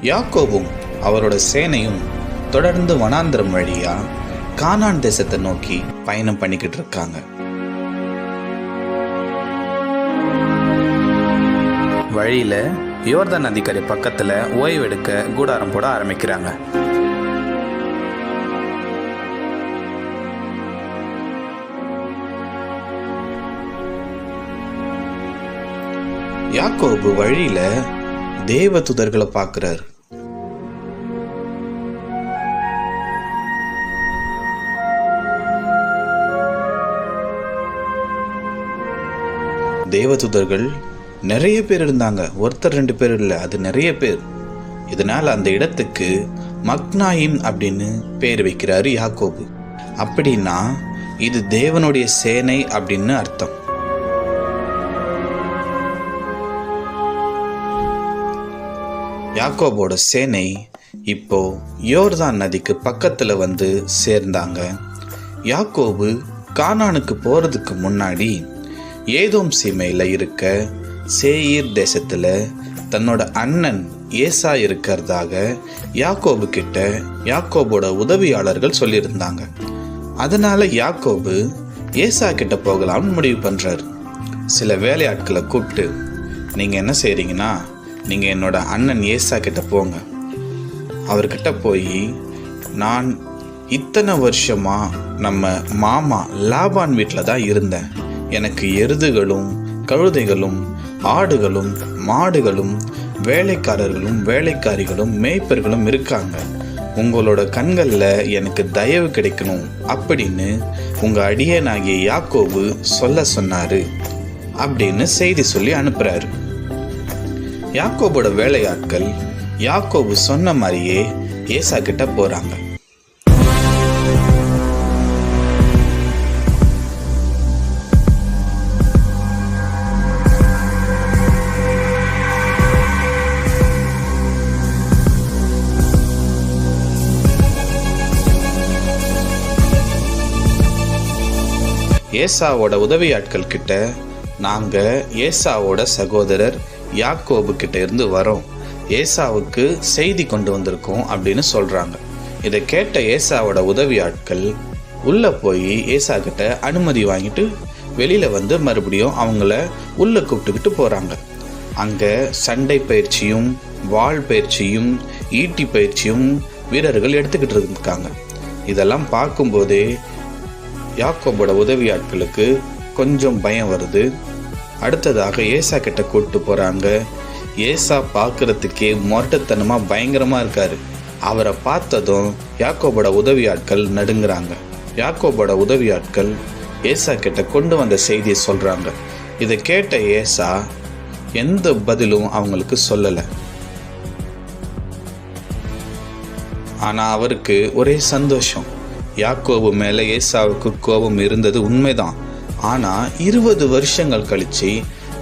யாக்கோபும் அவரோட சேனையும் தொடர்ந்து வனாந்திரம் வழியா கானான் தேசத்தை நோக்கி பயணம் பண்ணிக்கிட்டு இருக்காங்க. வழியில யோர்தான் நதிக்கரை பக்கத்துல ஓய்வெடுக்க கூடாரம் போட ஆரம்பிக்கிறாங்க. யாக்கோபு வழியில தேவதூதர்களை பார்க்கிறார். தேவதூதர்கள் நிறைய பேர் இருந்தாங்க. ஒருத்தர் ரெண்டு பேர் இல்லை, அது நிறைய பேர். இதனால அந்த இடத்துக்கு மக்னாயிம் அப்படின்னு பேர் வைக்கிறாரு யாக்கோபு. அப்படின்னா இது தேவனுடைய சேனை அப்படின்னு அர்த்தம். யாக்கோபோட சேனை இப்போ யோர்தான் நதிக்கு பக்கத்துல வந்து சேர்ந்தாங்க. யாக்கோபு கானானுக்கு போறதுக்கு முன்னாடி ஏதோம் சீமையில இருக்க சேயீர் தேசத்துல தன்னோட அண்ணன் ஏசா இருக்கிறதாக யாக்கோபு கிட்ட யாக்கோபோட உதவியாளர்கள் சொல்லியிருந்தாங்க. அதனால யாக்கோபு ஏசா கிட்ட போகலாம்னு முடிவு பண்றாரு. சில வேலையாட்களை கூப்பிட்டு, நீங்க என்ன செய்றீங்கன்னா, நீங்க என்னோட அண்ணன் ஏசா கிட்ட போங்க. அவர்கிட்ட போய், நான் இத்தனை வருஷமா நம்ம மாமா லாபான் வீட்டில் தான் இருந்தேன். எனக்கு எருதுகளும் கழுதைகளும் ஆடுகளும் மாடுகளும் வேலைக்காரர்களும் வேலைக்காரிகளும் மேய்ப்பர்களும் இருக்காங்க. உங்களோட கண்களில் எனக்கு தயவு கிடைக்கணும் அப்படின்னு உங்க அடியனாகிய யாக்கோபு சொல்ல சொன்னாரு அப்படின்னு செய்தி சொல்லி அனுப்புறாரு. யாக்கோபோட வேலையாட்கள் யாக்கோபு சொன்ன மாதிரியே ஏசா கிட்ட போறாங்க. ஏசாவோட உதவியாட்கள் கிட்ட, நாங்க ஏசாவோட சகோதரர் யாக்கோபு கிட்ட இருந்து வரோம், ஏசாவுக்கு செய்தி கொண்டு வந்திருக்கோம் அப்படின்னு சொல்றாங்க. இதை கேட்ட ஏசாவோட உதவியாட்கள் உள்ள போய் ஏசா கிட்ட அனுமதி வாங்கிட்டு வெளியில வந்து மறுபடியும் அவங்கள உள்ள கூப்பிட்டுக்கிட்டு போறாங்க. அங்க சண்டை பயிற்சியும் வாள் பயிற்சியும் ஈட்டி பயிற்சியும் வீரர்கள் எடுத்துக்கிட்டு இருக்காங்க. இதெல்லாம் பார்க்கும்போதே யாக்கோபோட உதவியாட்களுக்கு கொஞ்சம் பயம் வருது. அடுத்ததாக ஏசா கிட்ட கூப்பிட்டு போறாங்க. ஏசா பார்க்கறதுக்கே மொரட்டுத்தனமா பயங்கரமா இருக்காரு. அவரை பார்த்ததும் யாக்கோபோட உதவியாட்கள் நடுங்குறாங்க. யாக்கோபோட உதவியாட்கள் ஏசா கிட்ட கொண்டு வந்த செய்தியை சொல்றாங்க. இதை கேட்ட ஏசா எந்த பதிலும் அவங்களுக்கு சொல்லல. ஆனா அவருக்கு ஒரே சந்தோஷம். யாக்கோபு மேல ஏசாவுக்கு கோபம் இருந்தது உண்மைதான். ஆனா 20 வருஷங்கள் கழிச்சு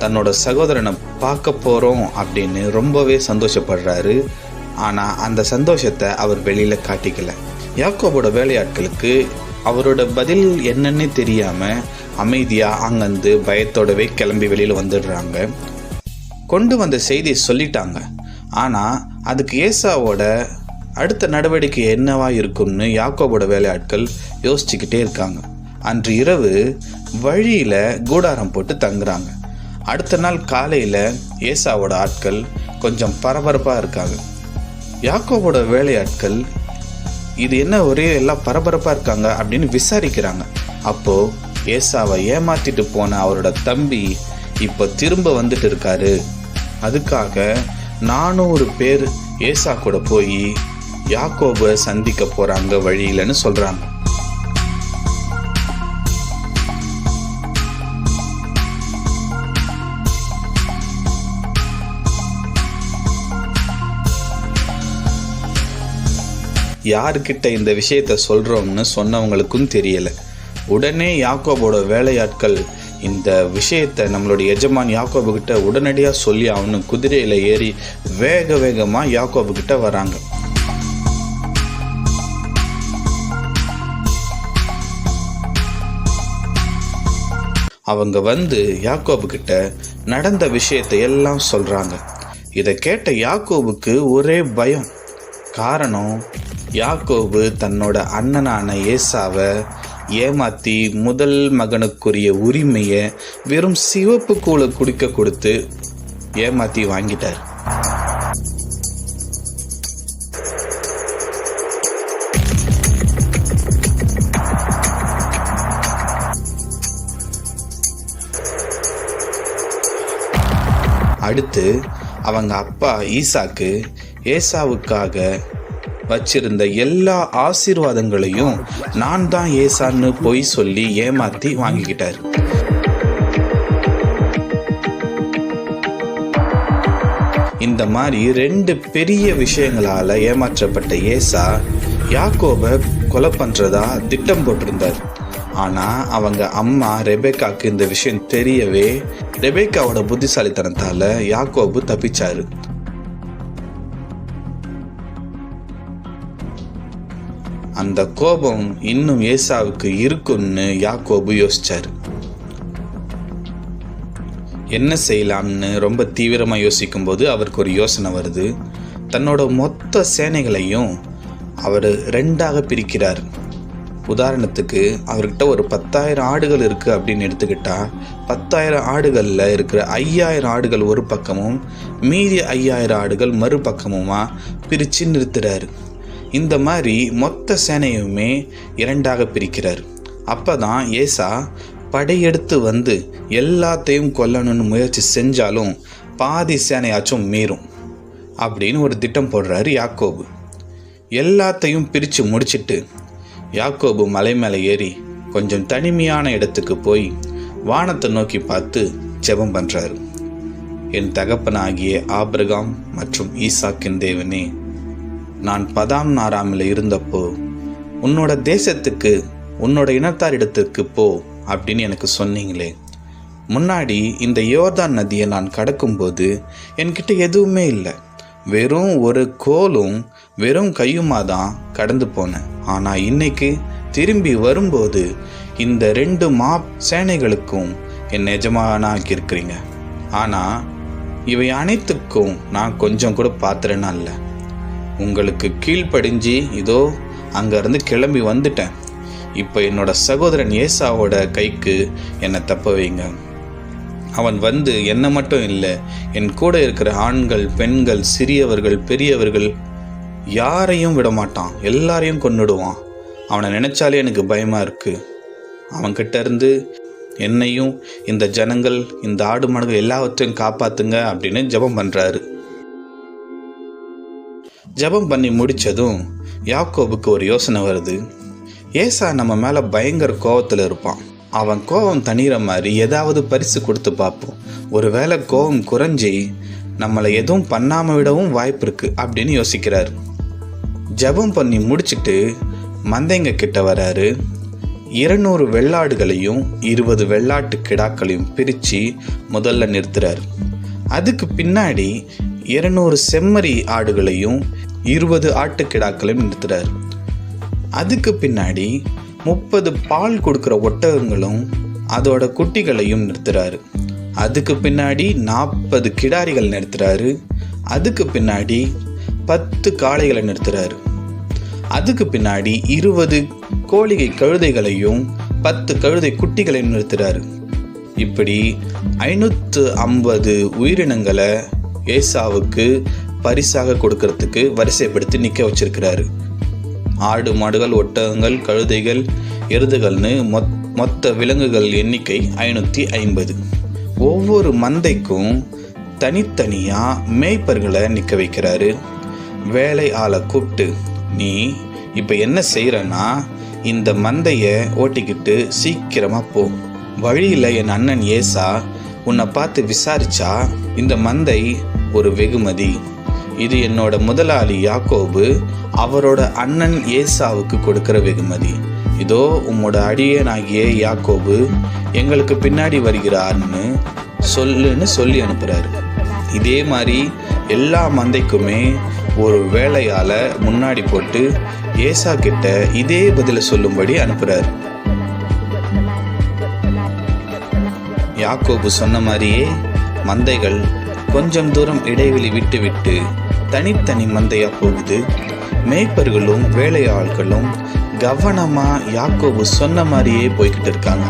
தன்னோட சகோதரனை பார்க்க போறோம் அப்படின்னு ரொம்பவே சந்தோஷப்படுறாரு. ஆனா அந்த சந்தோஷத்தை அவர் வெளியில காட்டிக்கல. யாக்கோபோட வேலையாட்களுக்கு அவரோட பதில் என்னன்னு தெரியாம அமைதியா அங்கிருந்து பயத்தோடவே கிளம்பி வெளியில வந்துடுறாங்க. கொண்டு வந்த செய்தியை சொல்லிட்டாங்க. ஆனா அதுக்கு ஏசாவோட அடுத்த நடவடிக்கை என்னவா இருக்கும்னு யாக்கோபோட வேலையாட்கள் யோசிச்சுக்கிட்டே இருக்காங்க. அன்று இரவு வழியில கூடாரம் போட்டு தங்குறாங்க. அடுத்த நாள் காலையில ஏசாவோட ஆட்கள் கொஞ்சம் பரபரப்பா இருக்காங்க. யாக்கோபோட வேலையாட்கள் இது என்ன ஒரே எல்லாம் பரபரப்பா இருக்காங்க அப்படின்னு விசாரிக்கிறாங்க. அப்போ ஏசாவை ஏமாத்திட்டு போன அவரோட தம்பி இப்போ திரும்ப வந்துட்டு இருக்காரு. அதுக்காக 400 பேர் ஏசா கூட போய் யாக்கோபை சந்திக்க போறாங்க வழியிலன்னு சொல்றாங்க. யாருக்கிட்ட இந்த விஷயத்த சொல்றோம்னு சொன்னவங்களுக்கும் தெரியல. உடனே யாக்கோபோட வேலையாட்கள் இந்த விஷயத்தை நம்மளுடைய எஜமான் யாக்கோபு கிட்ட உடனடியா சொல்லி அவனு குதிரையில ஏறி வேக வேகமா யாக்கோபு கிட்ட வராங்க. அவங்க வந்து யாக்கோபு கிட்ட நடந்த விஷயத்தை எல்லாம் சொல்றாங்க. இதை கேட்ட யாக்கோபுக்கு ஒரே பயம். காரணம், யாக்கோபு தன்னோட அண்ணனான ஏசாவை ஏமாத்தி முதல் மகனுக்குரிய உரிமையை வெறும் சிவப்பு கூழை குடிக்க கொடுத்து ஏமாத்தி வாங்கிட்டார். அடுத்து அவங்க அப்பா ஈசாக்கு ஏசாவுக்காக வச்சிருந்த எல்லா ஆசீர்வாதங்களையும் நான் தான் ஏசான்னு பொய் சொல்லி ஏமாத்தி வாங்கிக்கிட்டார். இந்த மாதிரி 2 பெரிய விஷயங்களால ஏமாற்றப்பட்ட ஏசா யாக்கோபை கொலை பண்றதா திட்டம் போட்டிருந்தார். ஆனா அவங்க அம்மா ரெபேக்காக்கு இந்த விஷயம் தெரியவே ரெபேக்காவோட புத்திசாலித்தனத்தால யாக்கோபு தப்பிச்சாரு. அந்த கோபம் இன்னும் ஏசாவுக்கு இருக்குன்னு யாக்கோபு யோசிச்சாரு. என்ன செய்யலாம்னு ரொம்ப தீவிரமா யோசிக்கும் போது அவருக்கு ஒரு யோசனை வருது. தன்னோட மொத்த சேனைகளையும் அவர் 2ஆக பிரிக்கிறார். உதாரணத்துக்கு அவர்கிட்ட ஒரு 10,000 ஆடுகள் இருக்குது அப்படின்னு எடுத்துக்கிட்டா 10,000 ஆடுகளில் இருக்கிற 5,000 ஆடுகள் ஒரு பக்கமும் மீதி 5,000 ஆடுகள் மறுபக்கமுமா பிரித்து நிறுத்துறாரு. இந்த மாதிரி மொத்த சேனையுமே 2ஆக பிரிக்கிறார். அப்போ தான் ஏசா படையெடுத்து வந்து எல்லாத்தையும் கொல்லணும்னு முயற்சி செஞ்சாலும் பாதி சேனையாச்சும் மீறும் அப்படின்னு ஒரு திட்டம் போடுறாரு யாக்கோபு. எல்லாத்தையும் பிரித்து முடிச்சிட்டு யாக்கோபு மலை மேலே ஏறி கொஞ்சம் தனிமையான இடத்துக்கு போய் வானத்தை நோக்கி பார்த்து ஜெபம் பண்றாரு. என் தகப்பனாகிய ஆபிரகாம் மற்றும் ஈசாக்கின் தேவனே, நான் பதாம் நாராமில் இருந்தப்போ உன்னோட தேசத்துக்கு உன்னோட இனத்தாரிடத்துக்கு போ அப்படின்னு எனக்கு சொன்னீங்களே. முன்னாடி இந்த யோர்தான் நதியை நான் கடக்கும்போது என்கிட்ட எதுவுமே இல்லை, வெறும் ஒரு கோலும் வெறும் கையுமா தான் கடந்து போனேன். ஆனால் இன்னைக்கு திரும்பி வரும்போது இந்த 2 சேனைகளுக்கும் என் எஜமானாக்கி இருக்கிறீங்க. ஆனால் இவை அனைத்துக்கும் நான் கொஞ்சம் கூட பாத்திரனா இல்லை. உங்களுக்கு கீழ்ப்படிஞ்சு இதோ அங்கேருந்து கிளம்பி வந்துட்டேன். இப்போ என்னோட சகோதரன் ஏசாவோட கைக்கு என்னை தப்ப வைங்க. அவன் வந்து என்னை மட்டும் இல்லை, என் கூட இருக்கிற ஆண்கள், பெண்கள், சிறியவர்கள், பெரியவர்கள் யாரையும் விடமாட்டான், எல்லாரையும் கொன்னுடுவான். அவனை நினைச்சாலே எனக்கு பயமா இருக்கு. அவன்கிட்ட இருந்து என்னையும் இந்த ஜனங்கள், இந்த ஆடு மாடுகள் எல்லாவற்றையும் காப்பாத்துங்க அப்படின்னு ஜெபம் பண்றாரு. ஜெபம் பண்ணி முடிச்சதும் யாக்கோபுக்கு ஒரு யோசனை வருது. ஏசா நம்ம மேல பயங்கர கோபத்துல இருப்பான். அவன் கோபம் தணிகிற மாதிரி ஏதாவது பரிசு கொடுத்து பார்ப்போம். ஒருவேளை கோபம் குறைஞ்சி நம்மளை எதுவும் பண்ணாம விடவும் வாய்ப்பு இருக்கு அப்படின்னு யோசிக்கிறாரு. ஜெபம் பண்ணி முடிச்சுட்டு மந்தைங்க கிட்ட வராரு. 200 வெள்ளாடுகளையும் 20 வெள்ளாட்டு கிடாக்களையும் பிரித்து முதல்ல நிறுத்துறாரு. அதுக்கு பின்னாடி 200 செம்மறி ஆடுகளையும் 20 ஆட்டுக்கிடாக்களையும் நிறுத்துறாரு. அதுக்கு பின்னாடி 30 பால் கொடுக்குற ஒட்டகங்களும் அதோட குட்டிகளையும் நிறுத்துறாரு. அதுக்கு பின்னாடி 40 கிடாரிகள் நிறுத்துறாரு. அதுக்கு பின்னாடி 10 காளைகளை நிறுத்துறாரு. அதுக்கு பின்னாடி 20 கோழிகை கழுதைகளையும் 10 கழுதை குட்டிகளையும் நிறுத்துறாரு. இப்படி 550 உயிரினங்களை ஏசாவுக்கு பரிசாக கொடுக்கறதுக்கு வரிசைப்படுத்தி நிற்க வச்சிருக்கிறாரு. ஆடு மாடுகள், ஒட்டகங்கள், கழுதைகள், எருதுகள்னு மொத்த விலங்குகள் எண்ணிக்கை 550. ஒவ்வொரு மந்தைக்கும் தனித்தனியாக மேய்ப்பர்களை நிற்க வைக்கிறாரு. வேலை ஆளை கூப்பிட்டு, நீ இப்போ என்ன செய்கிறன்னா இந்த மந்தையை ஓட்டிக்கிட்டு சீக்கிரமாக போ. வழியில் என் அண்ணன் ஏசா உன்னை பார்த்து விசாரிச்சா இந்த மந்தை ஒரு வெகுமதி. இது என்னோட முதலாளி யாக்கோபு அவரோட அண்ணன் ஏசாவுக்கு கொடுக்கிற வெகுமதி. இதோ உம்மோட அடியனாகிய யாக்கோபு எங்களுக்கு பின்னாடி வருகிறார்னு சொல்லி அனுப்புறாரு. இதே மாதிரி எல்லா மந்தைக்குமே ஒரு வேலையால முன்னாடி போட்டு ஏசா கிட்ட இதே பதில சொல்லும்படி அனுப்புறாரு. யாக்கோபு சொன்ன மாதிரியே மந்தைகள் கொஞ்சம் தூரம் இடைவெளி விட்டு விட்டு தனித்தனி மந்தையா போகுது. மேய்ப்பர்களும் வேலையாட்களும் கவனமா யாக்கோபு சொன்ன மாதிரியே போய்கிட்டு இருக்காங்க.